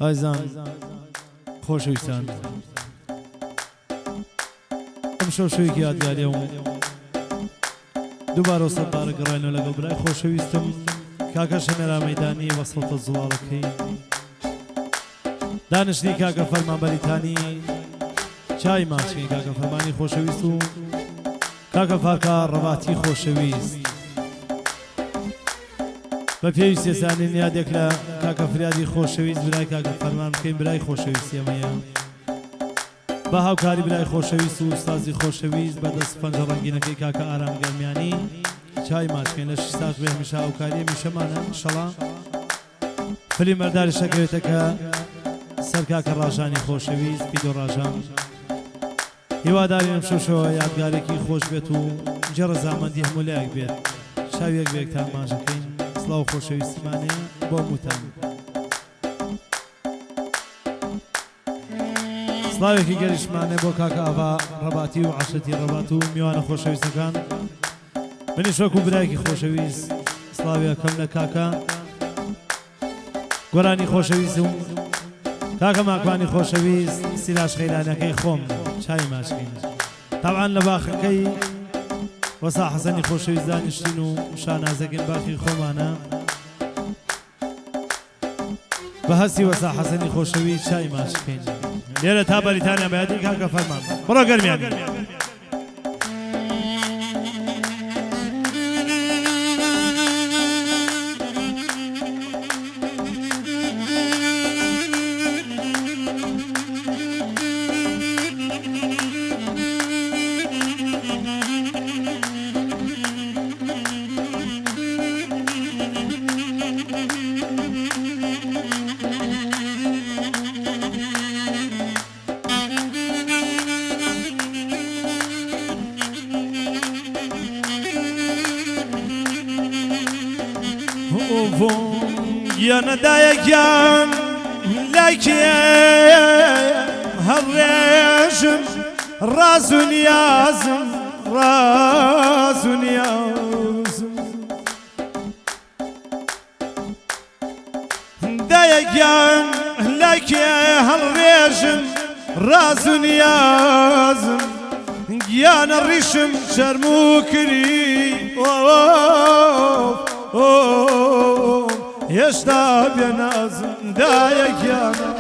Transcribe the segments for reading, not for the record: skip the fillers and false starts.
ئازان خۆشەویستان ئەم شەوشەوێکی یادگاریە و دووبارە سەدبارە گەڕاینەوە لەگەڵ برای خۆشەویستم کاکە شەمێرا مەیدانی وەسڵتە زوڵاڵەکەی دانیشتنی کاکە فەرمانبەریتانی چای ماچکەی کاکە فەرمانی خۆشەویست و کاکە فاکە ڕەواتی خۆشەویست بە پێویستی سانین یادێک لە کاکە فریادی خۆشەویست برای کاکە فەرمان بکەین برای خۆشەویستی ئەمەیە بە هاوکاری برای خۆشەویست و ئوستازی خۆشەویست بە دەست پەنجە ڕەنگینەکەی کاکە ئارام گەرمیانی چای ماچکەین لە شستاش بێ هەمیشە هاوکاری میشەمانە ئینشەڵا فلی مەرداری شەکەوێتە کە سەر کاکە ڕاژانی خۆشەویست پیدۆ ڕاژان هیواداری ئەم شەوشەوە یادگارێکی خۆش بێت و جێڕە زامەندی هەموو لایەک بێت شاوێک بێکتان ماژەکەین سڵاو خۆشەویستمانەیە بۆ موتان سڵاوێکی گەریشمانێ بۆ کاکە ئاوا ڕەباتی و عاشەتی ڕەبات و میوانە خۆشەویستەکان منیش وەکو برایەکی خۆشەویست سڵاوی ئەکەم لە کاکە گۆرانی خۆشەویست و کاکە ماکوانی خۆشەویست سیلاش خەیرانەکەی خۆم چای ماشکین تاوان لە باخەکەی وەسا حەسەنی خۆشەویست دانیشتین و شانازەگەن باخی خۆمانە بە هەستی وەسا حەسەنی خۆشەویست چای ماشکین لێرە تا بەریتانیا بەیادی کاکە فەرمان بڕۆ گەرمیانی گیانە دایەکیان لایکێ هەڕێژم ڕاز و نیازم ڕاز و نیازم دایەکیان لایکێ هەڕێژم ڕاز و نیازم گیانە ڕیشم شەرم و کری هێشتا بێنازم دایەکیانە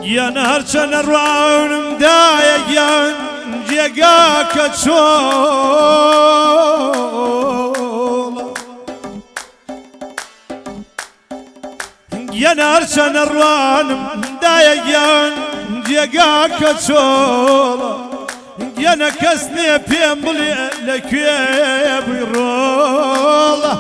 گیانە هەرچەنە ڕوانم دایەکیان جێگا کە چۆڵە گیانە هەرچەنە ڕوانم دایەکیان جێگا کە چۆڵە گیانە کەس نێ پێم بڵێ لەکوێ بووی ڕۆڵە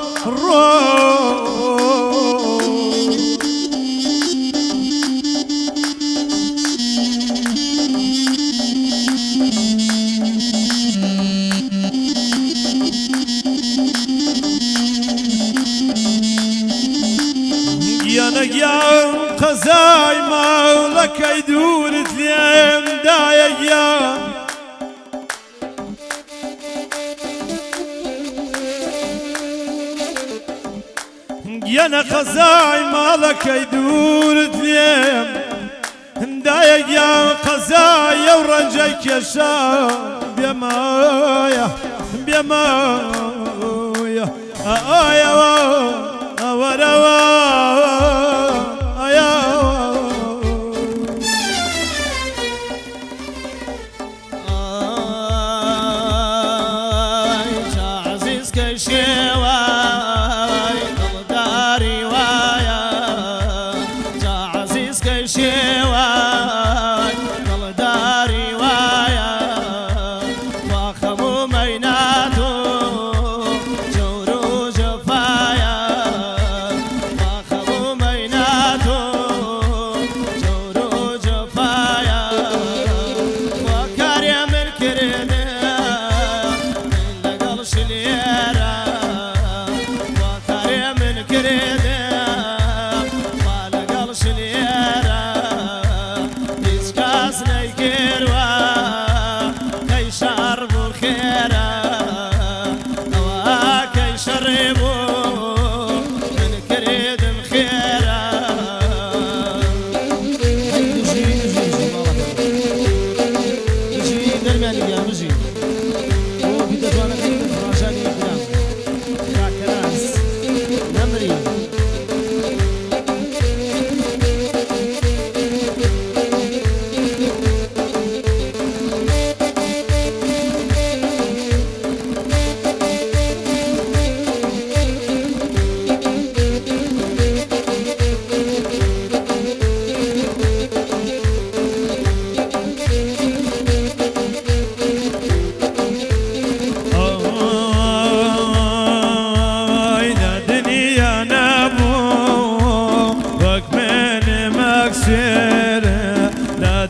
گیانە گیان قەزای ماوڵەکەی دوورت لێم دایە گیان گیانە قەزای ماڵەکەی دوورت لێم دایە گیان قەزای ئەو ڕەنجەی کێشا بێمایە بێمایە ئایەوە ئەوەرەوە مەینات بژی بۆ بیدە جوانەکەی ڕاژانی برام کاکەراس نەمری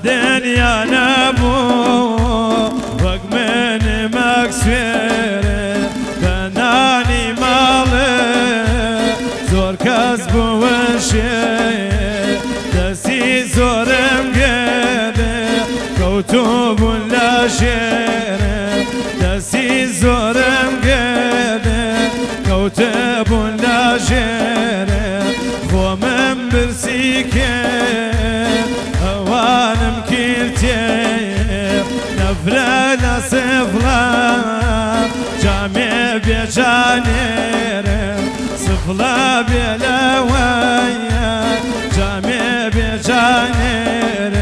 دنيا نبو وق من مكسفير بناني مالي زور كسب وشي دسي زور مقيدي كوتوب لا شير دسي زور مقيدي كوتوب لا شير خو من برسيكي وانم كيرتي نفرة لصفلة جامع بجانير صفلة بلوية جامع بجانير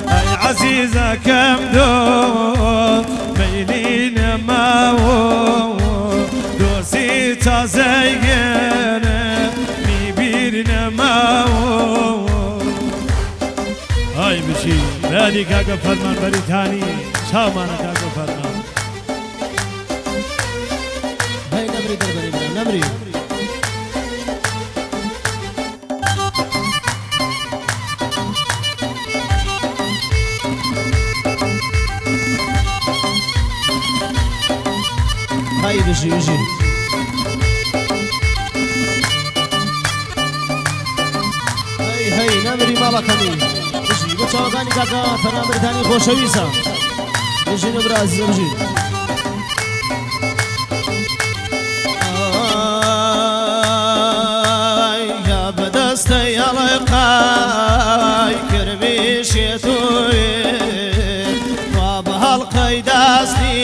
أي عزيزة كم دول ميلين ماو دوسي تزيغير ميبيرن ماو هاي بشي لادي كاكا فرمان بريتاني شامانا كاكا فرمان هاي نمري دربري برام نمري هاي بشي بشي هاي نمري مالكني بچاوەکانی کاکە فەرمان بەریتانی خۆشەویستە بژین و برازیزە بژین یا بەدەستەی هەڵەقای کرمیشێتوێ وا بە هەڵقەی دەستی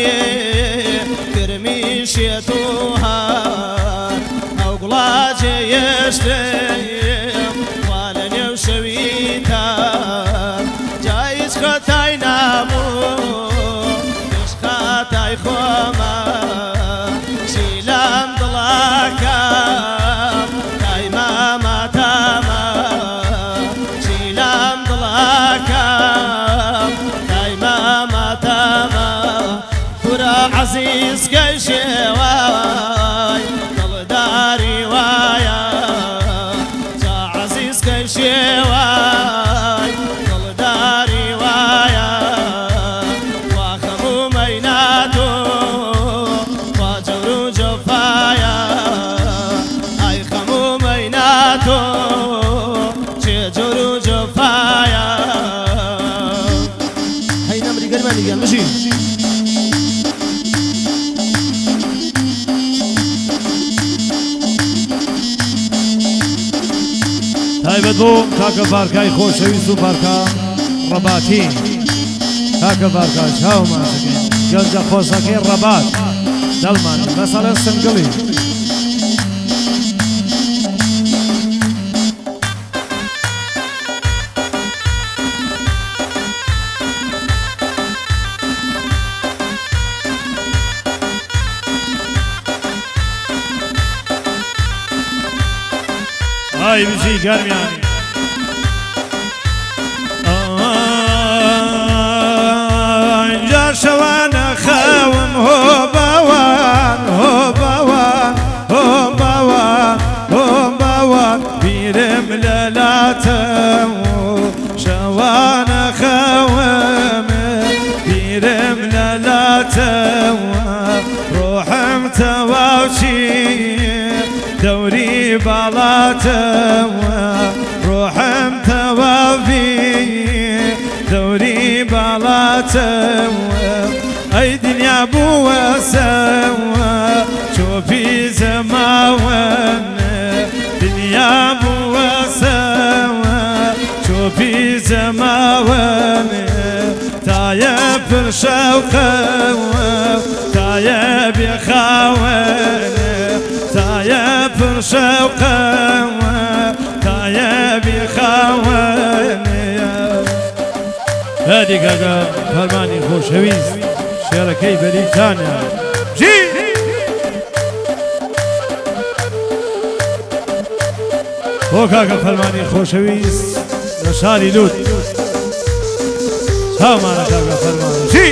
کرمیشێتو هەر ئەو گوڵاجێ یەشتێم وا لە نێو شەویتە خطای نامو کش خطای خوما شیلم دلاکم تای ماما تاما شیلم دلاکم تای ماما تاما پورا عزیز کشی وای دلداری وایا جا عزیز کشی وای دلداری دیگه بشین تایبەت بۆ کاکە بارکای خۆشەویست و بارکە ڕەباتی کاکە بارکە چاومانەکەین گەنجە خۆشەکەی ڕەبات دڵمانی مەسەلە سنگڵی هاي بشي قرمياني جا شوانا خاوم هو باوان هو باوان هو باوان هو باوان بيرم للاتم شوانا خاوم بيرم للاتم روحم تواوشي دوري بلاتم روحم توافي دوري بلاتم اي دنيا بو سوا شوفي زمان دنيا بو سوا شوفي زمان تايب پر شوقم تایه بخوانه تایه پر شوقم تایه بخوانه هادی کاکا فەرمانی خۆشەویست شێعرەکەی بەریتانە جی بۆ کاکە فەرمانی خۆشەویست لە شاری لوت چاومانە کاکە فەرمانی جی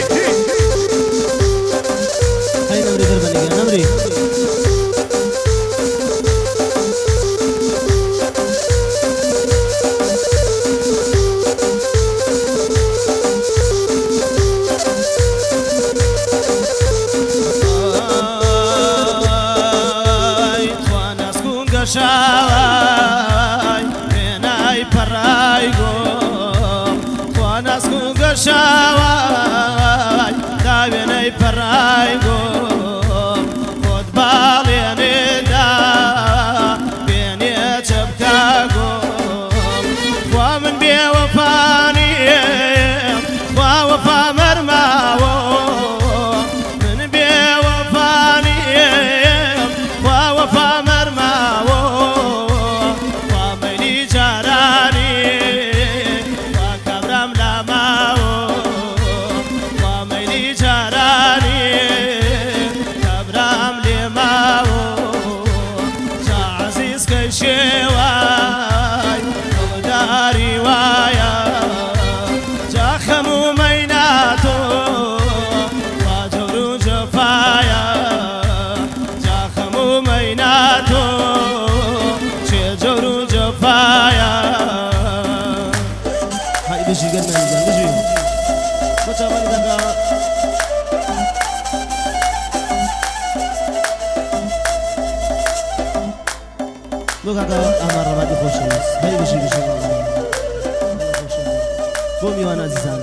هاي نمري دربني نمري شاوای بینای پرای گم خواناس کو شاوای دا بینای پرای گم خود بالینه دا بینی چبکا گم خوا من بی وفانیم خوا وفا مرماو من بی وفانیم خوا وفا بشي قلنا نزال بشي بچا ماني دقا بو كاكا امر رمادي خوش هاي بشي بشي بو ميوان عزيزان